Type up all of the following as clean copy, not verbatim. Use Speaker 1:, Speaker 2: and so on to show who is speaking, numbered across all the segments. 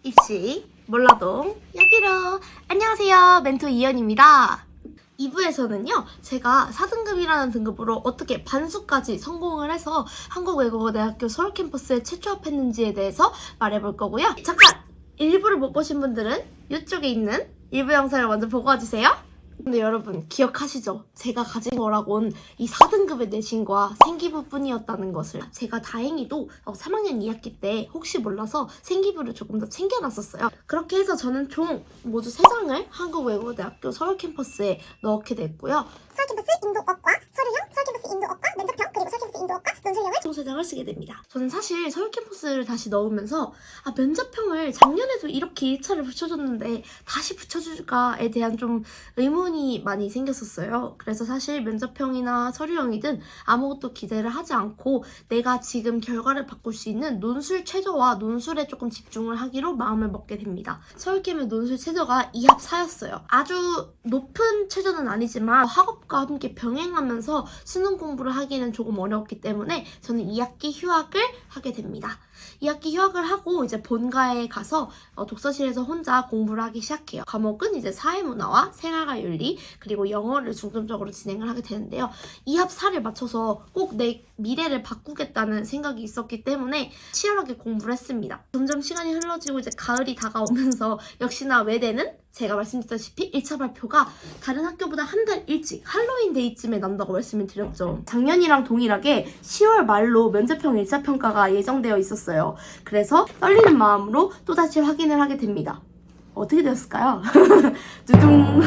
Speaker 1: 입시 몰라도 여기로. 안녕하세요, 멘토 이연입니다. 2부에서는요, 제가 4등급이라는 등급으로 어떻게 반수까지 성공을 해서 한국외국어대학교 서울캠퍼스에 채취업했는지에 대해서 말해볼 거고요. 잠깐! 1부를 못 보신 분들은 이쪽에 있는 1부 영상을 먼저 보고 와주세요. 근데 여러분 기억하시죠? 제가 가진 거라곤 이 4등급의 내신과 생기부뿐이었다는 것을. 제가 다행히도 3학년 2학기 때 혹시 몰라서 생기부를 조금 더 챙겨놨었어요. 그렇게 해서 저는 총 모두 3장을 한국외국어대학교 서울캠퍼스에 넣게 됐고요.
Speaker 2: 서울캠퍼스 인도어과, 서류형, 서울캠퍼스 인도어과, 면접형, 그리고 서울캠퍼스 인도어과, 논술형을
Speaker 1: 총 3장을 쓰게 됩니다. 저는 사실 서울캠퍼스를 다시 넣으면서 면접형을 작년에도 이렇게 1차를 붙여줬는데 다시 붙여줄까에 대한 좀 의문이 많이 생겼었어요. 그래서 사실 면접형이나 서류형이든 아무것도 기대를 하지 않고 내가 지금 결과를 바꿀 수 있는 논술 최저와 논술에 조금 집중을 하기로 마음을 먹게 됩니다. 서울캠의 논술 최저가 2합 4였어요. 아주 높은 최저는 아니지만 학업과 함께 병행하면서 수능 공부를 하기는 조금 어려웠기 때문에 저는 2학기 휴학을 하게 됩니다. 2학기 휴학을 하고 이제 본가에 가서 독서실에서 혼자 공부를 하기 시작해요. 과목은 이제 사회문화와 생활과 윤리 그리고 영어를 중점적으로 진행을 하게 되는데요. 2합 4를 맞춰서 꼭 내 미래를 바꾸겠다는 생각이 있었기 때문에 치열하게 공부를 했습니다. 점점 시간이 흘러지고 이제 가을이 다가오면서 역시나 외대는 제가 말씀드렸다시피 1차 발표가 다른 학교보다 한 달 일찍 할로윈 데이쯤에 난다고 말씀을 드렸죠. 작년이랑 동일하게 10월 말로 면접형 1차 평가가 예정되어 있었어요. 그래서 떨리는 마음으로 또다시 확인을 하게 됩니다. 어떻게 되었을까요? 두둥.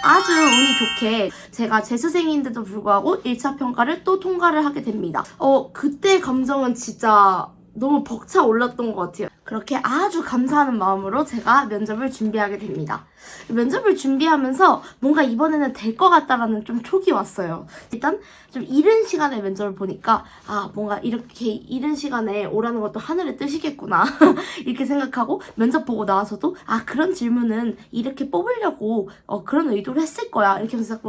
Speaker 1: 아주 운이 좋게 제가 재수생인데도 불구하고 1차 평가를 또 통과를 하게 됩니다. 그때 감정은 진짜 너무 벅차 올랐던 것 같아요. 그렇게 아주 감사하는 마음으로 제가 면접을 준비하게 됩니다. 면접을 준비하면서 뭔가 이번에는 될 것 같다라는 좀 촉이 왔어요. 일단 좀 이른 시간에 면접을 보니까 뭔가 이렇게 이른 시간에 오라는 것도 하늘의 뜻이겠구나 이렇게 생각하고 면접 보고 나와서도 그런 질문은 이렇게 뽑으려고 그런 의도를 했을 거야 이렇게 하면서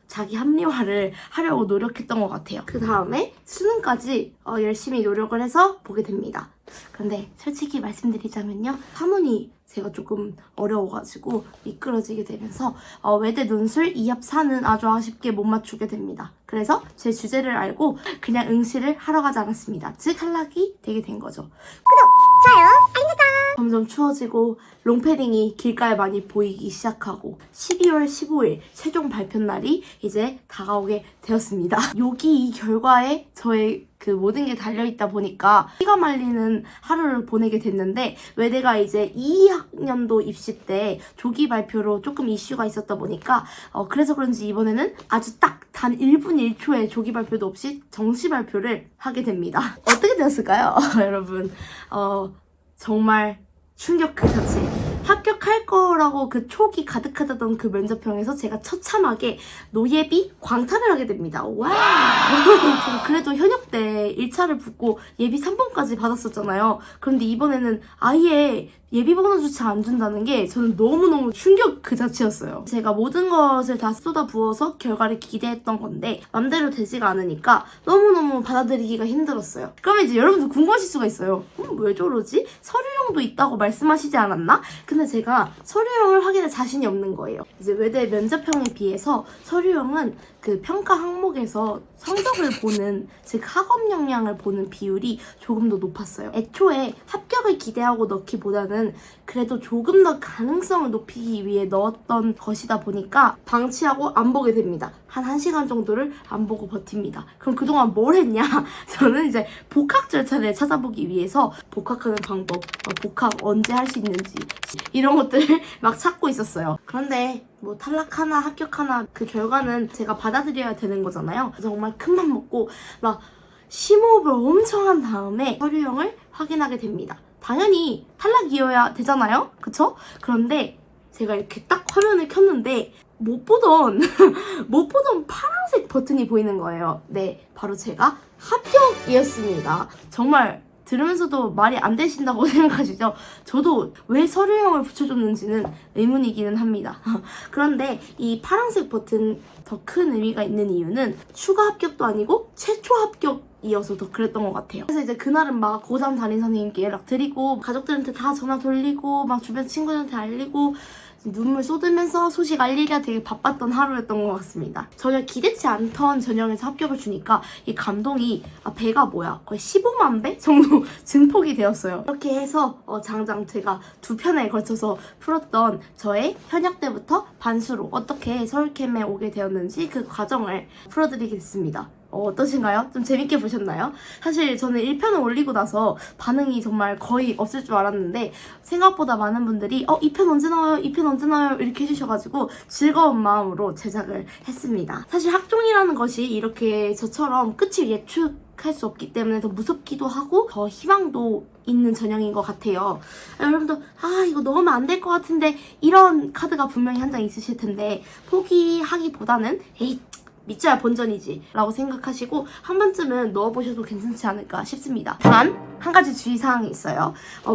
Speaker 1: 자기 합리화를 하려고 노력했던 것 같아요. 그 다음에 수능까지 열심히 노력을 해서 보게 됩니다. 그런데 솔직히 말씀드리자면요, 사문이 제가 조금 어려워가지고 미끄러지게 되면서 외대 논술 2합 4는 아주 아쉽게 못 맞추게 됩니다. 그래서 제 주제를 알고 그냥 응시를 하러 가지 않았습니다. 즉 탈락이 되게 된 거죠.
Speaker 2: 구독, 좋아요, 알림 설정.
Speaker 1: 점점 추워지고 롱패딩이 길가에 많이 보이기 시작하고 12월 15일 최종 발표 날이 이제 다가오게 되었습니다. 여기 이 결과에 저의 그 모든 게 달려있다 보니까 피가 말리는 하루를 보내게 됐는데, 외대가 이제 2학년도 입시 때 조기 발표로 조금 이슈가 있었다 보니까 그래서 그런지 이번에는 아주 딱 단 1분 1초의 조기 발표도 없이 정시 발표를 하게 됩니다. 어떻게 되었을까요? 여러분 정말 충격 그 자체. 합격할 거라고 그 촉이 가득하다던 그 면접형에서 제가 처참하게 노예비 광탈을 하게 됩니다. 와! 저는 그래도 현역 때 1차를 붙고 예비 3번까지 받았었잖아요. 그런데 이번에는 아예 예비 번호조차 안 준다는 게 저는 너무너무 충격 그 자체였어요. 제가 모든 것을 다 쏟아부어서 결과를 기대했던 건데 맘대로 되지가 않으니까 너무너무 받아들이기가 힘들었어요. 그러면 이제 여러분들 궁금하실 수가 있어요. 왜 저러지? 서류형도 있다고 말씀하시지 않았나? 근데 제가 서류형을 확인할 자신이 없는 거예요. 이제 외대 면접형에 비해서 서류형은 그 평가 항목에서 성적을 보는, 즉 학업 역량을 보는 비율이 조금 더 높았어요. 애초에 합격을 기대하고 넣기보다는 그래도 조금 더 가능성을 높이기 위해 넣었던 것이다 보니까 방치하고 안 보게 됩니다. 한 1시간 정도를 안 보고 버팁니다. 그럼 그동안 뭘 했냐? 저는 이제 복학 절차를 찾아보기 위해서 복학하는 방법, 복학 언제 할 수 있는지 이런 것들을 막 찾고 있었어요. 그런데 뭐 탈락하나 합격하나 그 결과는 제가 받아들여야 되는 거잖아요. 정말 큰맘 먹고 막 심호흡을 엄청 한 다음에 서류형을 확인하게 됩니다. 당연히 탈락이어야 되잖아요, 그쵸? 그런데 제가 이렇게 딱 화면을 켰는데 못 보던 파란색 버튼이 보이는 거예요. 네, 바로 제가 합격이었습니다. 정말 들으면서도 말이 안 되신다고 생각하시죠? 저도 왜 서류형을 붙여줬는지는 의문이기는 합니다. 그런데 이 파란색 버튼 더 큰 의미가 있는 이유는 추가 합격도 아니고 최초 합격 이어서 더 그랬던 것 같아요. 그래서 이제 그날은 막 고3 담임 선생님께 연락드리고 가족들한테 다 전화 돌리고 막 주변 친구들한테 알리고 눈물 쏟으면서 소식 알리기가 되게 바빴던 하루였던 것 같습니다. 전혀 기대치 않던 전형에서 합격을 주니까 이 감동이 배가 뭐야 거의 15만 배 정도 증폭이 되었어요. 이렇게 해서 장장 제가 2편에 걸쳐서 풀었던 저의 현역 때부터 반수로 어떻게 서울캠에 오게 되었는지 그 과정을 풀어드리겠습니다. 어떠신가요? 좀 재밌게 보셨나요? 사실 저는 1편을 올리고 나서 반응이 정말 거의 없을 줄 알았는데 생각보다 많은 분들이 2편 언제 나와요? 2편 언제 나와요? 이렇게 해주셔가지고 즐거운 마음으로 제작을 했습니다. 사실 학종이라는 것이 이렇게 저처럼 끝을 예측할 수 없기 때문에 더 무섭기도 하고 더 희망도 있는 전형인 것 같아요. 여러분도 이거 넣으면 안 될 것 같은데 이런 카드가 분명히 한 장 있으실 텐데 포기하기보다는 믿져야 본전이지 라고 생각하시고 한 번쯤은 넣어보셔도 괜찮지 않을까 싶습니다. 단 한 가지 주의사항이 있어요.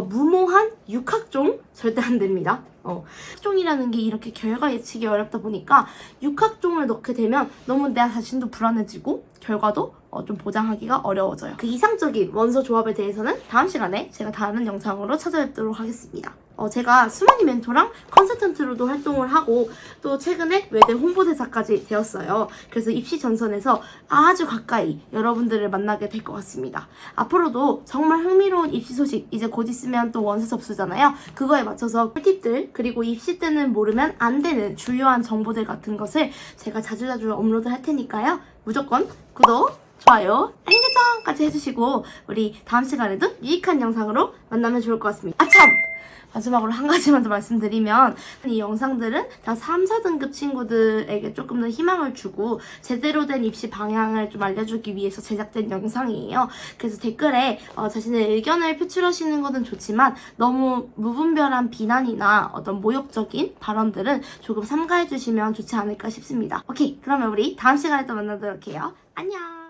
Speaker 1: 무모한 육학종 절대 안 됩니다. 학종이라는 게 이렇게 결과 예측이 어렵다 보니까 육학종을 넣게 되면 너무 내 자신도 불안해지고 결과도 좀 보장하기가 어려워져요. 그 이상적인 원서 조합에 대해서는 다음 시간에 제가 다른 영상으로 찾아뵙도록 하겠습니다. 제가 수만이 멘토랑 컨설턴트로도 활동을 하고 또 최근에 외대 홍보대사까지 되었어요. 그래서 입시 전선에서 아주 가까이 여러분들을 만나게 될 것 같습니다. 앞으로도 정말 흥미로운 입시 소식 이제 곧 있으면 또 원서 접수잖아요. 그거에 맞춰서 꿀팁들 그리고 입시 때는 모르면 안 되는 중요한 정보들 같은 것을 제가 자주자주 업로드 할 테니까요. 무조건 구독, 좋아요, 알림 설정까지 해주시고 우리 다음 시간에도 유익한 영상으로 만나면 좋을 것 같습니다. 참! 마지막으로 한 가지만 더 말씀드리면 이 영상들은 다 3, 4등급 친구들에게 조금 더 희망을 주고 제대로 된 입시 방향을 좀 알려주기 위해서 제작된 영상이에요. 그래서 댓글에 자신의 의견을 표출하시는 것은 좋지만 너무 무분별한 비난이나 어떤 모욕적인 발언들은 조금 삼가해주시면 좋지 않을까 싶습니다. 오케이, 그러면 우리 다음 시간에 또 만나도록 해요. 안녕!